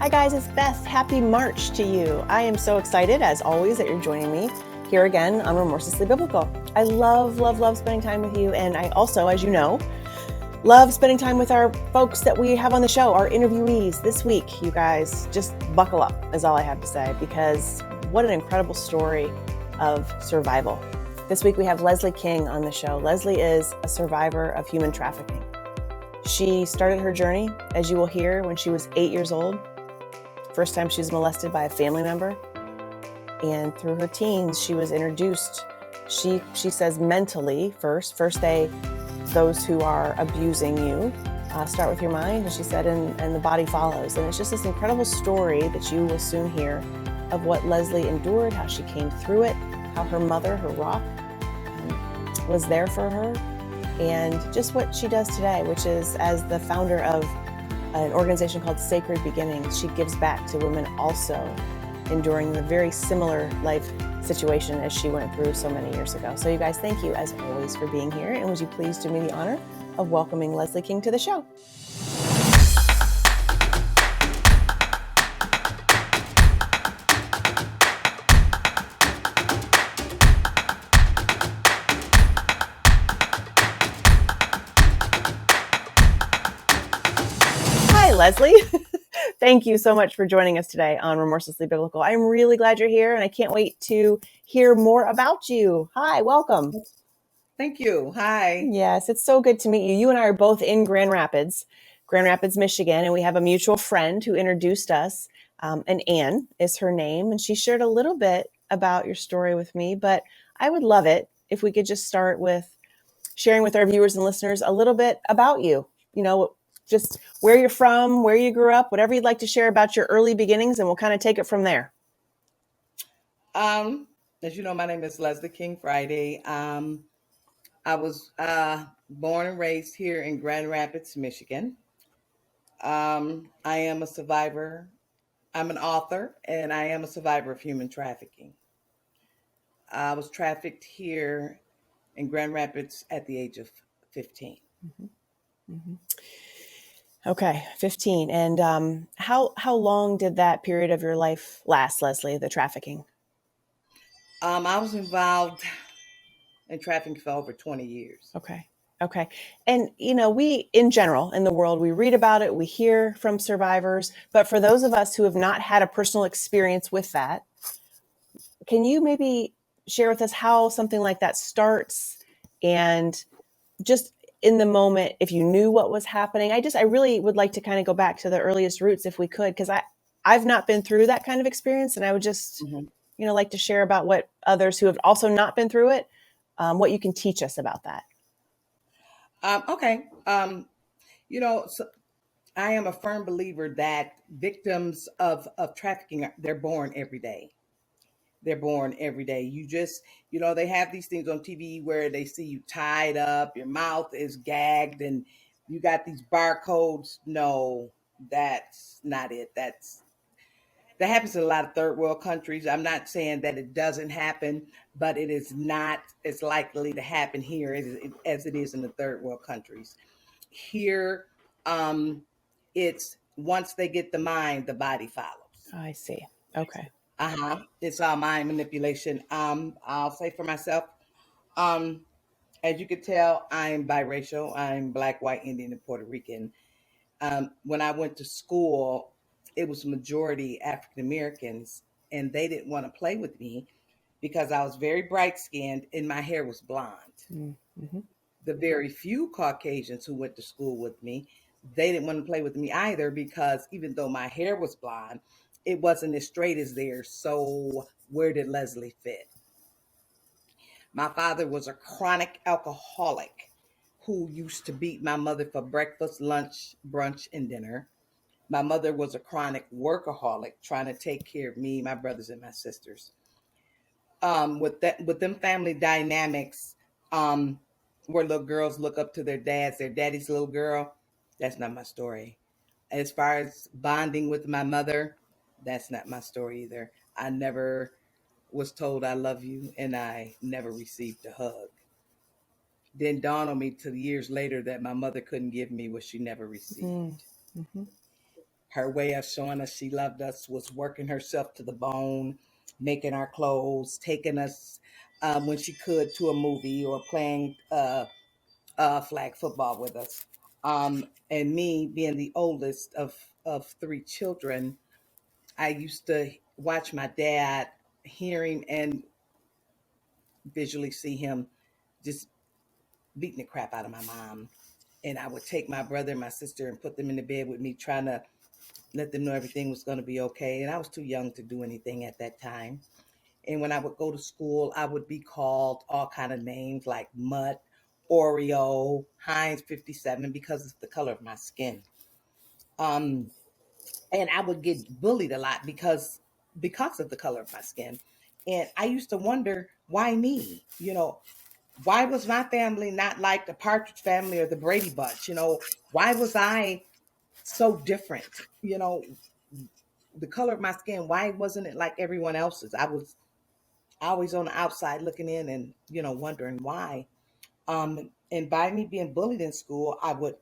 Hi guys, it's Beth. Happy March to you. I am so excited, as always, that you're joining me here again on Remorselessly Biblical. I love spending time with you. And I also, as you know, love spending time with our folks that we have on the show, our interviewees. This week, you guys, just buckle up is all I have to say, because what an incredible story of survival. This week we have Leslie King on the show. Leslie is a survivor of human trafficking. She started her journey, as you will hear, when she was 8 years old. First time she was molested by a family member. And through her teens, she was introduced, she says mentally first those who are abusing you start with your mind, and she said, and the body follows. And it's just this incredible story that you will soon hear of what Leslie endured, how she came through it, how her mother, her rock, was there for her, and just what she does today, which is, as the founder of an organization called Sacred Beginnings, she gives back to women also enduring the very similar life situation as she went through so many years ago. So you guys, thank you as always for being here. And would you please do me the honor of welcoming Leslie King to the show? Hi, Leslie. Thank you so much for joining us today on Remorselessly Biblical. I'm really glad you're here, and I can't wait to hear more about you. Hi, welcome. Thank you. Hi. Yes, it's so good to meet you. You and I are both in Grand Rapids, Michigan, and we have a mutual friend who introduced us, and Anne is her name, and she shared a little bit about your story with me, but I would love it if we could just start with sharing with our viewers and listeners a little bit about you. You know, just where you're from, where you grew up, whatever you'd like to share about your early beginnings, and we'll kind of take it from there. As you know, my name is Leslie King Friday. I was born and raised here in Grand Rapids, Michigan. I am a survivor. I'm an author, and I am a survivor of human trafficking. I was trafficked here in Grand Rapids at the age of 15. Mm-hmm. Mm-hmm. Okay, 15. And how long did that period of your life last, Leslie, the trafficking? I was involved in trafficking for over 20 years. Okay. And, you know, we, in general, in the world, we read about it, we hear from survivors, but for those of us who have not had a personal experience with that, can you maybe share with us how something like that starts, and just in the moment, if you knew what was happening? I really would like to kind of go back to the earliest roots if we could, because I've not been through that kind of experience, and I would just, like to share about what others who have also not been through it, what you can teach us about that. Okay. So I am a firm believer that victims of trafficking, they're born every day. They're born every day. They have these things on TV where they see you tied up, your mouth is gagged, and you got these barcodes. No, that's not it. That happens in a lot of third world countries. I'm not saying that it doesn't happen, but it is not as likely to happen here as it is in the third world countries. Here, it's once they get the mind, the body follows. I see. Okay. It's all mind manipulation. I'll say for myself, as you can tell, I'm biracial. I'm Black, white, Indian, and Puerto Rican. When I went to school, it was majority African Americans, and they didn't want to play with me because I was very bright skinned and my hair was blonde. Mm-hmm. The very few Caucasians who went to school with me, they didn't want to play with me either, because even though my hair was blonde, it wasn't as straight as theirs. So where did Leslie fit? My father was a chronic alcoholic who used to beat my mother for breakfast, lunch, brunch, and dinner. My mother was a chronic workaholic trying to take care of me, my brothers, and my sisters. With them family dynamics, where little girls look up to their daddy's little girl, that's not my story. As far as bonding with my mother, that's not my story either. I never was told I love you, and I never received a hug. Then dawned on me till years later that my mother couldn't give me what she never received. Mm-hmm. her way of showing us she loved us was working herself to the bone, making our clothes, taking us when she could to a movie or playing flag football with us. And me being the oldest of three children, I used to watch my dad, hearing and visually see him just beating the crap out of my mom. And I would take my brother and my sister and put them in the bed with me, trying to let them know everything was going to be okay. And I was too young to do anything at that time. And when I would go to school, I would be called all kind of names like Mutt, Oreo, Heinz 57 because of the color of my skin. Um, and I would get bullied a lot because of the color of my skin. And I used to wonder, why me? Why was my family not like the Partridge Family or the Brady Bunch? Why was I so different? The color of my skin, why wasn't it like everyone else's? I was always on the outside looking in and, wondering why. And by me being bullied in school, I would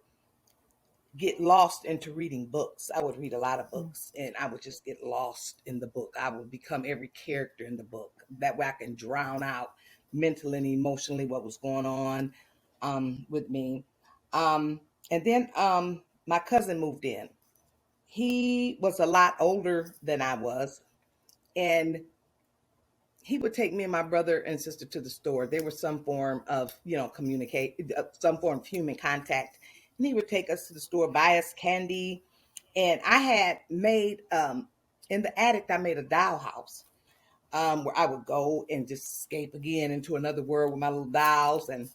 get lost into reading books. I would read a lot of books and I would just get lost in the book. I would become every character in the book. That way I can drown out mentally and emotionally what was going on with me. Um, and then my cousin moved in. He was a lot older than I was. And he would take me and my brother and sister to the store. There was some form of, communicate, some form of human contact. And he would take us to the store, buy us candy. And I had made, in the attic, I made a dollhouse where I would go and just escape again into another world with my little dolls. And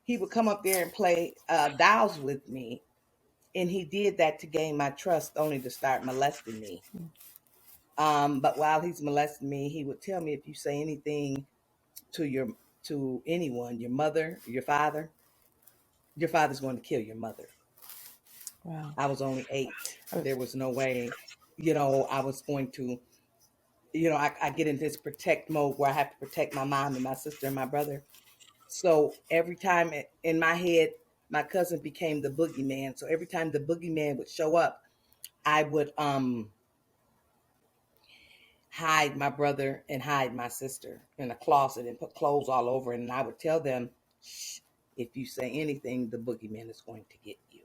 he would come up there and play dolls with me. And he did that to gain my trust, only to start molesting me. But while he's molesting me, he would tell me, if you say anything to anyone, your mother, your father's going to kill your mother. Wow. I was only 8. There was no way, I was going to, I get in this protect mode where I have to protect my mom and my sister and my brother. So every time in my head, my cousin became the boogeyman. So every time the boogeyman would show up, I would hide my brother and hide my sister in a closet and put clothes all over it. And I would tell them, shh, if you say anything, the boogeyman is going to get you.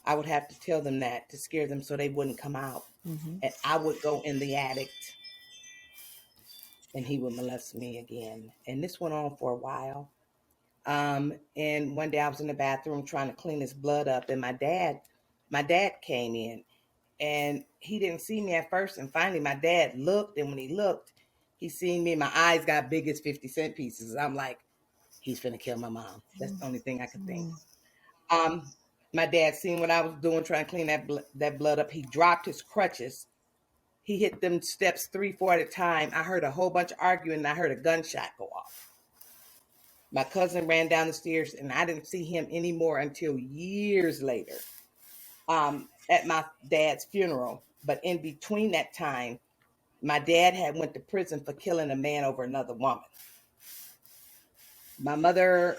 I would have to tell them that to scare them so they wouldn't come out. Mm-hmm. And I would go in the attic and he would molest me again. And this went on for a while. And one day I was in the bathroom trying to clean his blood up, and my dad came in, and he didn't see me at first. And finally, my dad looked, and when he looked, he seen me. My eyes got big as 50-cent pieces. I'm like, he's finna kill my mom. That's the only thing I could think. Um, my dad seen what I was doing, trying to clean that blood up. He dropped his crutches. He hit them steps 3, 4 at a time. I heard a whole bunch of arguing, and I heard a gunshot go off. My cousin ran down the stairs, and I didn't see him anymore until years later, at my dad's funeral. But in between that time, my dad had went to prison for killing a man over another woman. My mother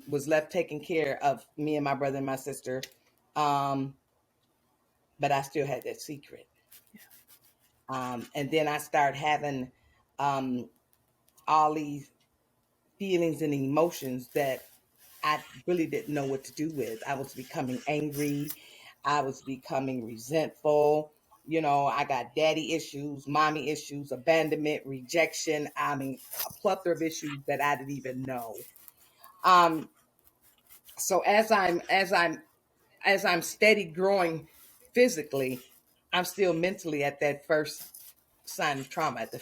was left taking care of me and my brother and my sister, um, but I still had that secret. And then I started having um, all these feelings and emotions that I really didn't know what to do with. I was becoming angry. I was becoming resentful. I got daddy issues, mommy issues, abandonment, rejection. I mean, a plethora of issues that I didn't even know. Um, so as I'm steady growing physically, I'm still mentally at that first sign of trauma, at the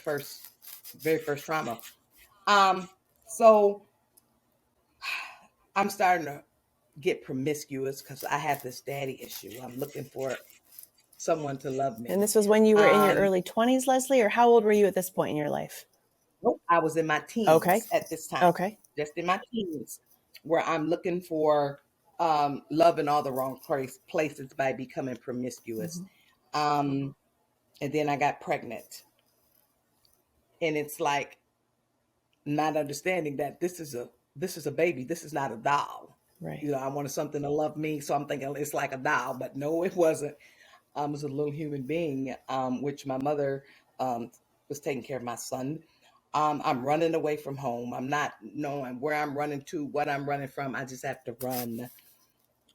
very first trauma. Um, so I'm starting to get promiscuous because I have this daddy issue. I'm looking for someone to love And me. this was when you were in your Um, early 20s, Leslie, or how old were you at this point in your life? nope, I was in my Okay. teens at this time, Okay. just in my teens, where I'm looking for love in all the wrong places by becoming promiscuous. Mm-hmm. Um, and then I got pregnant, and it's like not understanding that this is a baby. This is not a doll. Right. I wanted something to love me, so I'm thinking it's like a doll, but no, it wasn't. as a little human being, which my mother um, was taking care of my son. I'm running away from home. I'm not knowing where I'm running to, what I'm running from. I just have to run.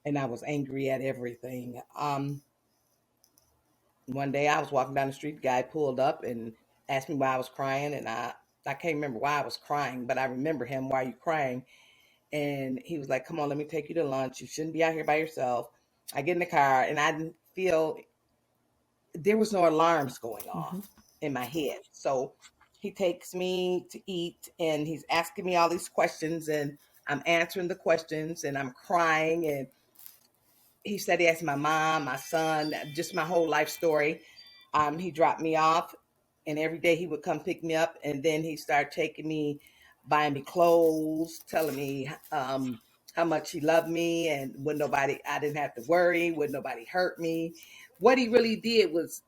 And I was angry at everything. One day I was walking down the street, the guy pulled up and asked me why I was crying. And I can't remember why I was crying, but I remember him, why are you crying? And he was like, come on, let me take you to lunch. You shouldn't be out here by yourself. I get in the car and I didn't feel there was no alarms going Mm-hmm. off in my head. So he takes me to eat and he's asking me all these questions and I'm answering the questions and I'm crying. And he said he asked my mom, my son, just my whole life story. He dropped me off and every day he would come pick me up. And then he started taking me, buying me clothes, telling me how much he loved me and I didn't have to worry, would nobody hurt me. What he really did was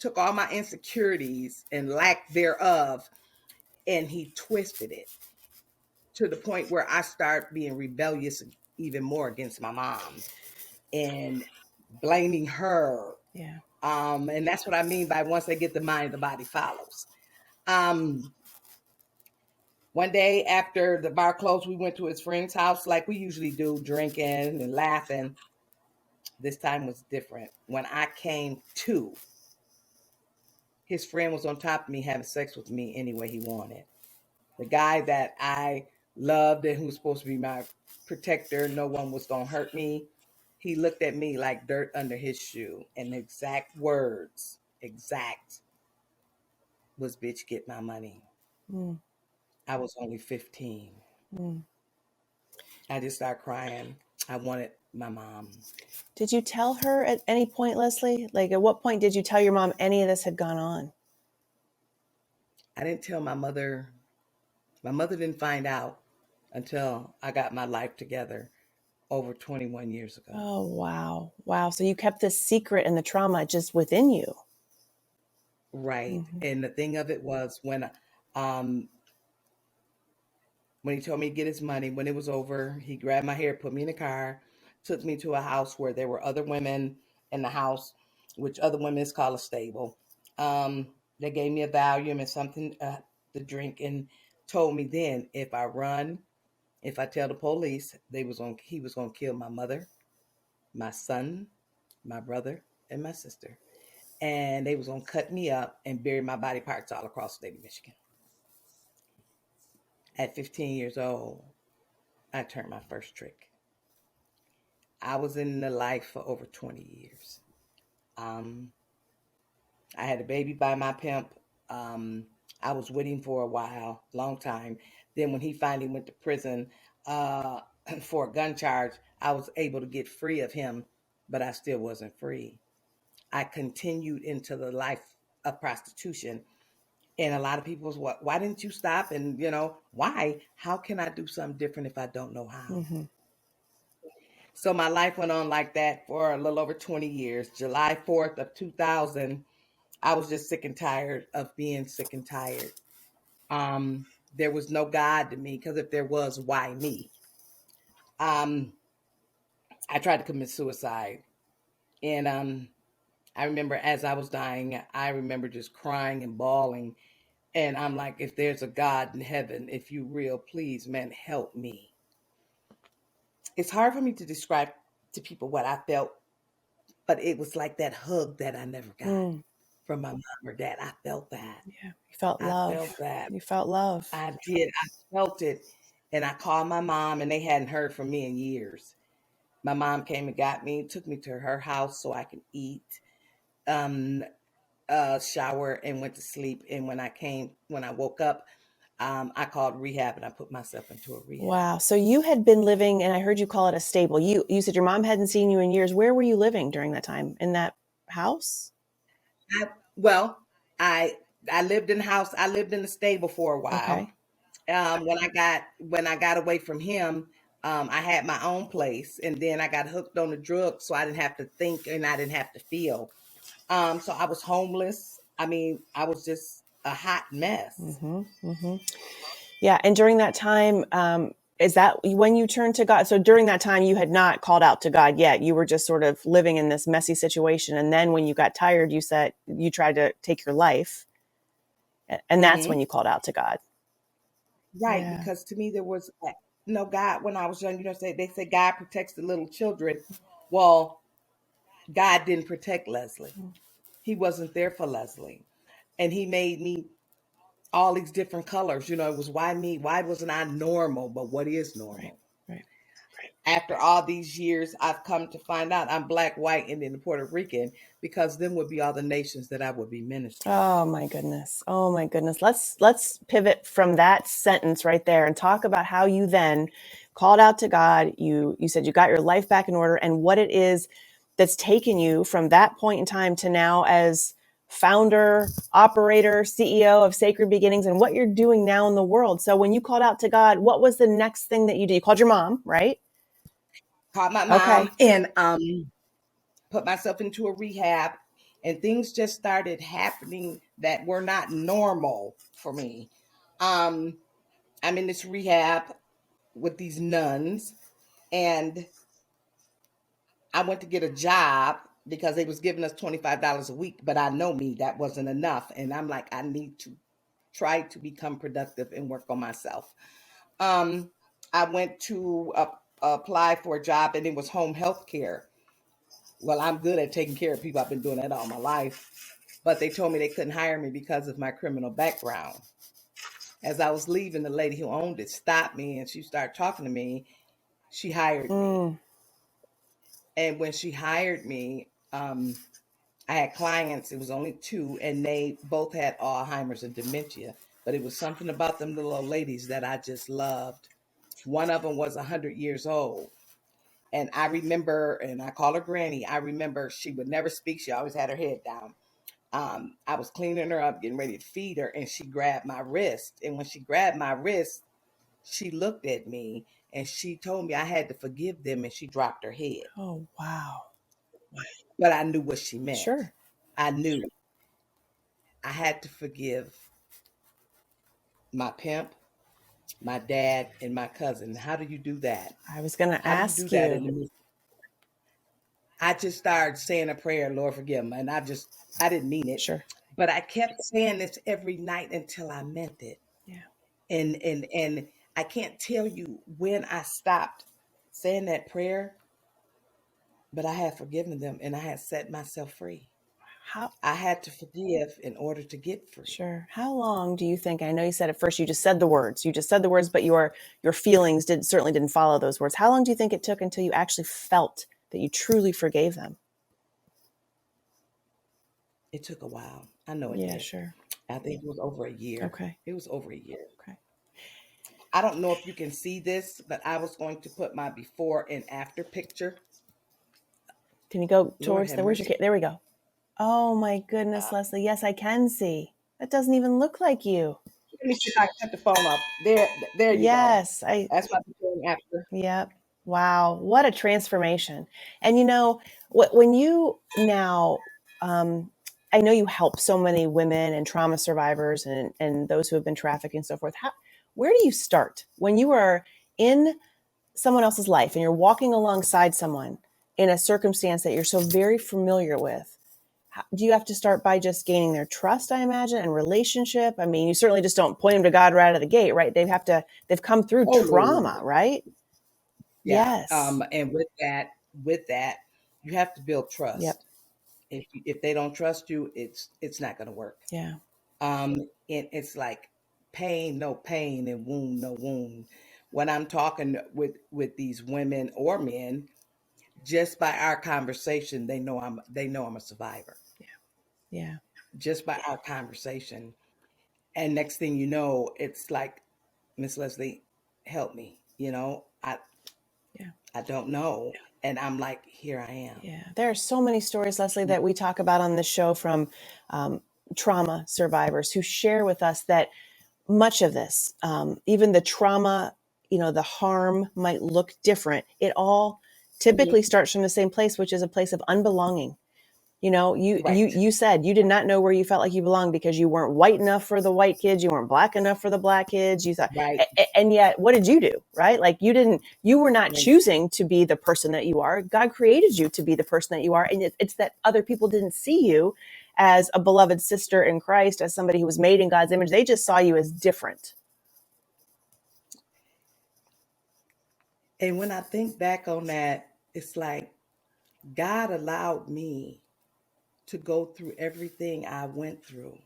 took all my insecurities and lack thereof and he twisted it to the point where I start being rebellious even more against my mom and blaming her. Yeah. And that's what I mean by once they get the mind, the body follows. Um, One day after the bar closed, we went to his friend's house like we usually do, drinking and laughing. This time was different. When I came to, his friend was on top of me having sex with me any way he wanted. The guy that I loved and who was supposed to be my protector, no one was going to hurt me. He looked at me like dirt under his shoe. And the exact was, bitch, get my money. Mm. I was only 15. Mm. I just started crying. I wanted my mom. Did you tell her at any point, Leslie? Like, at what point did you tell your mom any of this had gone on? I didn't tell my mother. My mother didn't find out until I got my life together over 21 years ago. Oh, wow. Wow. So you kept this secret and the trauma just within you. Right. Mm-hmm. And the thing of it was um when he told me to get his money, when it was over, he grabbed my hair, put me in a car, took me to a house where there were other women in the house, which other women is called a stable. They gave me a Valium and something to drink and told me then if I tell the police, he was gonna kill my mother, my son, my brother, and my sister. And they was gonna cut me up and bury my body parts all across the state of Michigan. At 15 years old, I turned my first trick. I was in the life for over 20 years. Um, I had a baby by my pimp. Um, I was with him for a while, long time. Then when he finally went to prison uh, for a gun charge, I was able to get free of him, but I still wasn't free. I continued into the life of prostitution. And a lot of people was, what? Why didn't you stop? And why? How can I do something different if I don't know how? Mm-hmm. So my life went on like that for a little over 20 years. July 4th of 2000, I was just sick and tired of being sick and tired. There was no God to me because if there was, why me? Um, I tried to commit suicide. And I remember as I was dying, I remember just crying and bawling. And I'm like, if there's a God in heaven, if you real, please, man, help me. It's hard for me to describe to people what I felt, but it was like that hug that I never got Mm. from my mom or dad. I felt that. Yeah. You felt I love. felt that. You felt love. I did. I felt it. And I called my mom, and they hadn't heard from me in years. My mom came and got me, took me to her house so I could eat, um, shower, and went to sleep. And when I woke up, I called rehab and I put myself into a rehab. Wow. So you had been living, and I heard you call it a stable. You said your mom hadn't seen you in years. Where were you living during that time? In that house? I, well, I I lived in the house. I lived in the stable for a while. Okay. When I got away from him, I had my own place, and then I got hooked on the drugs, so I didn't have to think and I didn't have to feel. So I was homeless. I mean, I was just a hot mess. Mm-hmm. Mm-hmm. Yeah. And during that time, Is that when you turned to God? So during that time, you had not called out to God yet. You were just sort of living in this messy situation. And then when you got tired, you said you tried to take your life. And that's when Mm-hmm. you called out to God. Right, Yeah. because to me there was no God when I was young. They say God protects the little children. Well, God didn't protect Leslie. He wasn't there for Leslie, and He made me all these different colors. It was why me? Why wasn't I normal? But what is Right. normal? Right. After all these years, I've come to find out I'm Black, white, and then Puerto Rican, because then would be all the nations that I would be ministering to. Oh my goodness. Oh my goodness. Let's pivot from that sentence right there and talk about how you then called out to God. You said you got your life back in order, and what it is that's taken you from that point in time to now as founder, operator, CEO of Sacred Beginnings, and what you're doing now in the world. So when you called out to God, what was the next thing that you did? You called your mom, right? Called my mom Okay. and put myself into a rehab, and things just started happening that were not normal for me. Um, I'm in this rehab with these nuns, and I went to get a job because they was giving us $25 a week, but I know me, that wasn't enough. And I'm like, I need to try to become productive and work on myself. Um, I went to apply for a job, and it was home health care. Well, I'm good at taking care of people. I've been doing that all my life. But they told me they couldn't hire me because of my criminal background. As I was leaving, the lady who owned it stopped me and she started talking to me. She hired me. Mm, And when she hired me, I had clients, it was only two, and they both had Alzheimer's and dementia. But it was something about them little old ladies that I just loved. One of them was 100 years old. And I remember, and I call her Granny, I remember she would never speak. She always had her head down. I was cleaning her up, getting ready to feed her, and she grabbed my wrist. And when she grabbed my wrist, she looked at me and she told me I had to forgive them, and she dropped her head. oh wow. But I knew what she meant. Sure. I knew I had to forgive my pimp, my dad, and my cousin. How do you do that? I was going to How do you do ask that in you. the midst? I just started saying a prayer, Lord forgive me. And I didn't mean it. Sure. But I kept saying this every night until I meant it. Yeah. And I can't tell you when I stopped saying that prayer, but I had forgiven them and I had set myself free. How I had to forgive in order to get free. Sure. How long do you think? I know you said at first you just said the words. You just said the words, but your feelings certainly didn't follow those words. How long do you think it took until you actually felt that you truly forgave them? It took a while. I know it Yeah, did. sure. I think it was over a year. Okay. It was over a year. Okay. I don't know if you can see this, but I was going to put my before and after picture. Can you go Lord towards have there? Where's your mercy. kid? There we go. Oh my goodness, Uh, Leslie. Yes, I can see. That doesn't even look like you. Let me see if I can cut the phone off. There you go. Yes, I That's my before and after. Yep. Wow. What a transformation. And when you now, I know you help so many women and trauma survivors and those who have been trafficked and so forth. Where do you start when you are in someone else's life and you're walking alongside someone in a circumstance that you're so very familiar with? Do you have to start by just gaining their trust, I imagine, and relationship? I mean, you certainly just don't point them to God right out of the gate, right? They've come through Oh no. trauma, right? Yeah. Yes. And with that, you have to build Yep. trust. If they don't trust you, it's not going to work. Yeah. And it's like pain, no pain, and wound, no wound. When I'm talking with these women or men, just by our conversation, they know I'm a survivor. Yeah. Just by our conversation, and next thing you know, it's like, Miss Leslie, help me. Yeah. I don't know, and I'm like, here I am. Yeah. There are so many stories, Leslie, that we talk about on the show from um, trauma survivors who share with us that much of this, even the trauma, the harm might look different. It all typically Mhm. starts from the same place, which is a place of unbelonging. Right. You said you did not know where you felt like you belonged because you weren't white enough for the white kids, you weren't black enough for the black kids. You thought, Right. and yet, what did you do? Right? Like you were not Right. choosing to be the person that you are. God created you to be the person that you are, and it's that other people didn't see you as a beloved sister in Christ, as somebody who was made in God's image. They just saw you as different. And when I think back on that, it's like God allowed me to go through everything I went through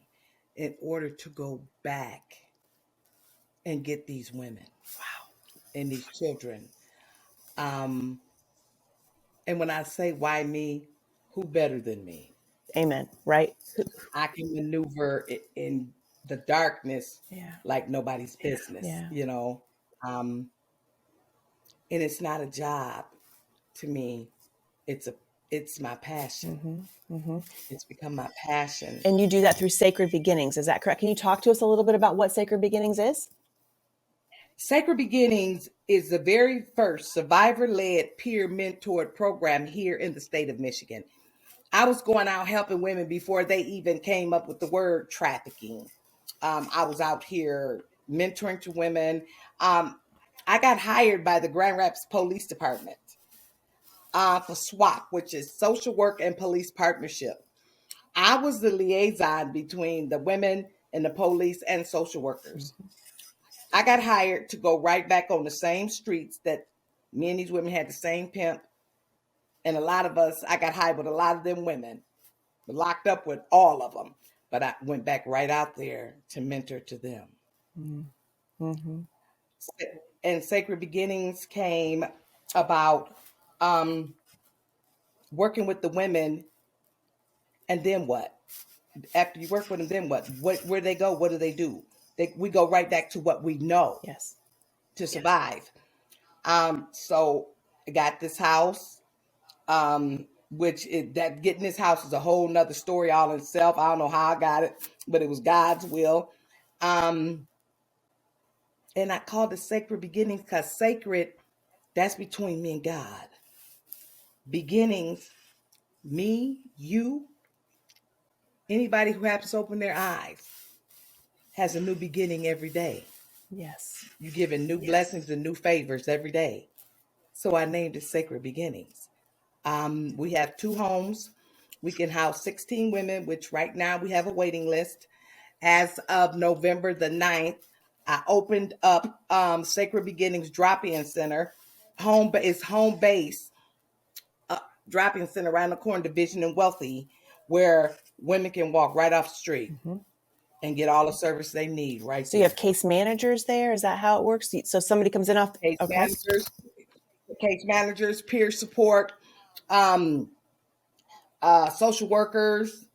in order to go back and get these women and these children. Um, and when I say why me, who better than me? Amen. Right? I can maneuver in the darkness Yeah. like nobody's Yeah. business, Yeah. Um, and it's not a job to me. It's a it's my passion. It's become my passion. And you do that through Sacred Beginnings. Is that correct? Can you talk to us a little bit about what Sacred Beginnings is? Sacred Beginnings is the very first survivor-led peer mentored program here in the state of Michigan. I was going out helping women before they even came up with the word trafficking. I was out here mentoring to women. I got hired by the Grand Rapids Police Department for SWAP, which is Social Work and Police Partnership. I was the liaison between the women and the police and social workers. I got hired to go right back on the same streets that me and these women had the same pimp. And a lot of us, I got hired with a lot of them women, locked up with all of them. But I went back right out there to mentor to them. Mm-hmm. And Sacred Beginnings came about um, working with the women. And then what? After you work with them, then what? Where they go? What do they do? We go right back to what we know Yes. to survive. So I got this house, that getting this house is a whole nother story all in itself. I don't know how I got it, but it was God's will. Um, and I called it Sacred Beginnings because sacred, that's between me and God. Beginnings, me, you, anybody who happens to open their eyes has a new beginning every day. Yes. You're given new blessings and new favors every day. So I named it Sacred Beginnings. We have 2 homes. We can house 16 women, which right now we have a waiting list. As of November the 9th, I opened up Sacred Beginnings Drop-In Center. Home base drop-in center around the corner, Division and Wealthy, where women can walk right off the street and get all the service they need right So you have there. case managers there. Is that how it works? So somebody comes in off. Case Okay. managers, peer support, um, social workers,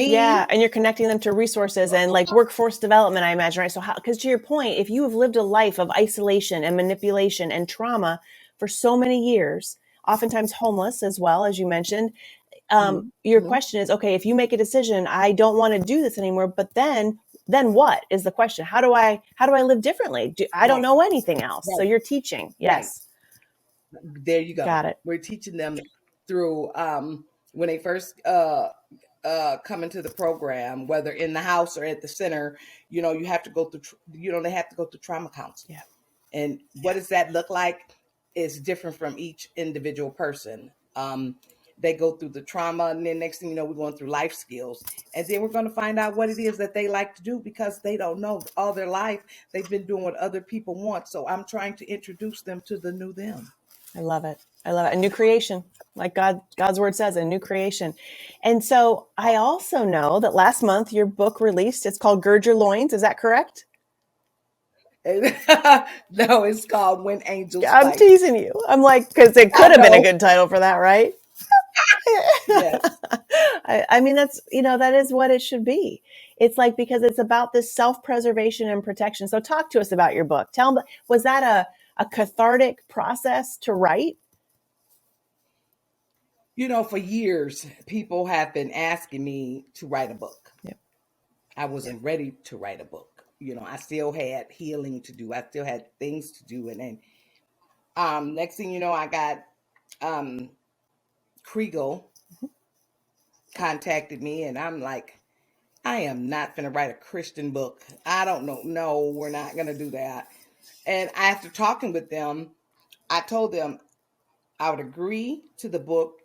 Yeah, me. and you're connecting them to resources and like workforce development, I imagine, right? So how, because to your point, if you have lived a life of isolation and manipulation and trauma for so many years, oftentimes homeless as well, as you mentioned, Mhm, your mhm. question is, okay, if you make a decision, I don't want to do this anymore, but then what is the question? How do I live differently? I don't Right, know anything else. So right, you're teaching. right. Yes. There you go. Got it. We're teaching them through when they first come into the program, whether in the house or at the center. You have to go through. They have to go through trauma counseling. Yeah. And what does that look like? It's different from each individual person. They go through the trauma, and then next thing you know, we're going through life skills. And then we're going to find out what it is that they like to do because they don't know all their life. They've been doing what other people want. So I'm trying to introduce them to the new them. I love it. I love it. A new creation, like God's word says, a new creation. And so I also know that last month your book released. It's called Gird Your Loins. Is that correct? No, it's called When Angels I'm Fight. teasing you. I'm like, because it I could have been a know. good title for that, right? Yes. I mean, that is what it should be. It's like, because it's about this self-preservation and protection. So talk to us about your book. Tell me, was that a cathartic process to write? For years, people have been asking me to write a book. Yeah. I wasn't ready to write a book. I still had healing to do. I still had things to do. And then next thing you know, I got Kriegel contacted me, and I'm like, I am not going to write a Christian book. I don't know. No, we're not going to do that. And after talking with them, I told them I would agree to the book,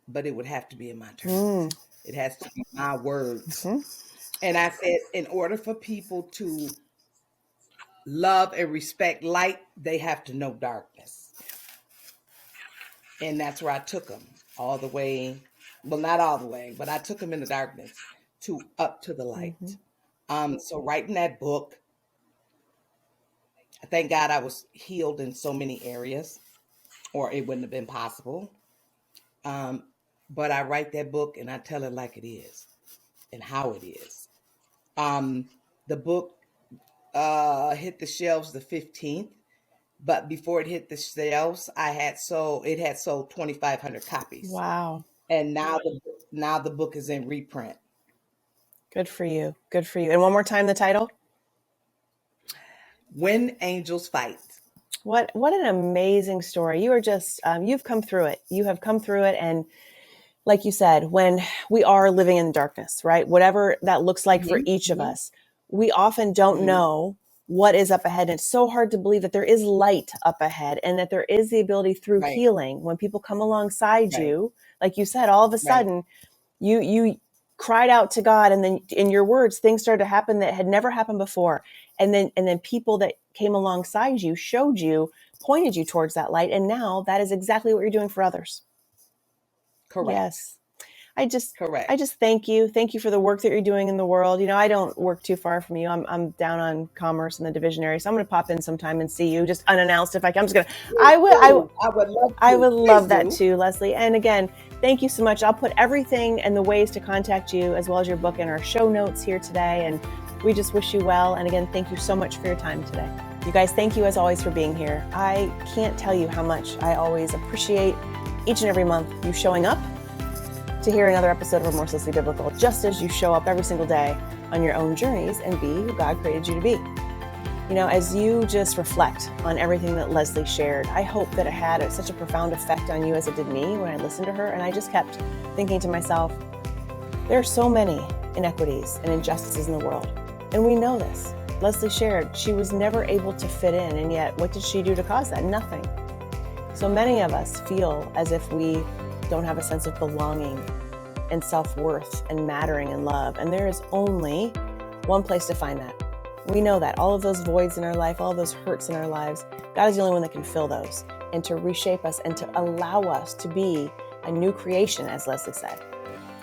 but it would have to be in my terms. It has to be my words. Mm-hmm. And I said, in order for people to love and respect light, they have to know darkness. And that's where I took them all the way. Well, not all the way, but I took them in the darkness to up to the light. So writing that book, thank God I was healed in so many areas, or it wouldn't have been possible. But I write that book and I tell it like it is and how it is. The book hit the shelves the 15th, but before it hit the shelves, it had sold 2,500 copies. Wow. And now the book is in reprint. Good for you. Good for you. And one more time, the title? When Angels Fight. What an amazing story. You are just, you've come through it. You have come through it. And like you said, when we are living in darkness, right? Whatever that looks like for each of us, we often don't know what is up ahead. And it's so hard to believe that there is light up ahead and that there is the ability through healing. When people come alongside you, like you said, all of a sudden you cried out to God, and then in your words, things started to happen that had never happened before. And then people that came alongside you, showed you, pointed you towards that light. And now that is exactly what you're doing for others. Correct. Yes. I just thank you. Thank you for the work that you're doing in the world. You know, I don't work too far from you. I'm down on Commerce in the Division area. So I'm going to pop in sometime and see you just unannounced if I can. I'm just going to, I would love that too, Leslie. And again, thank you so much. I'll put everything and the ways to contact you as well as your book in our show notes here today. And we just wish you well. And again, thank you so much for your time today. You guys, thank you as always for being here. I can't tell you how much I always appreciate each and every month you showing up to hear another episode of Remorselessly Biblical, just as you show up every single day on your own journeys and be who God created you to be. You know, as you just reflect on everything that Leslie shared, I hope that it had such a profound effect on you as it did me when I listened to her. And I just kept thinking to myself, there are so many inequities and injustices in the world. And we know this. Leslie shared she was never able to fit in. And yet, what did she do to cause that? Nothing. So many of us feel as if we don't have a sense of belonging and self-worth and mattering and love. And there is only one place to find that. We know that all of those voids in our life, all of those hurts in our lives, God is the only one that can fill those and to reshape us and to allow us to be a new creation, as Leslie said,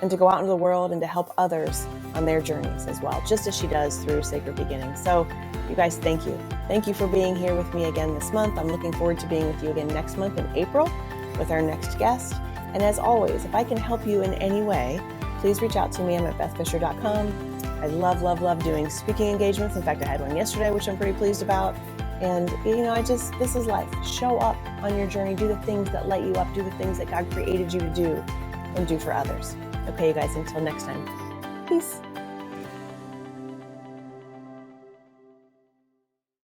and to go out into the world and to help others on their journeys as well, just as she does through Sacred Beginnings. So you guys, thank you. Thank you for being here with me again this month. I'm looking forward to being with you again next month in April with our next guest. And as always, if I can help you in any way, please reach out to me. I'm at bethfisher.com. I love doing speaking engagements. In fact, I had one yesterday, which I'm pretty pleased about. And, you know, this is life. Show up on your journey. Do the things that light you up. Do the things that God created you to do and do for others. Okay, you guys, until next time. Peace.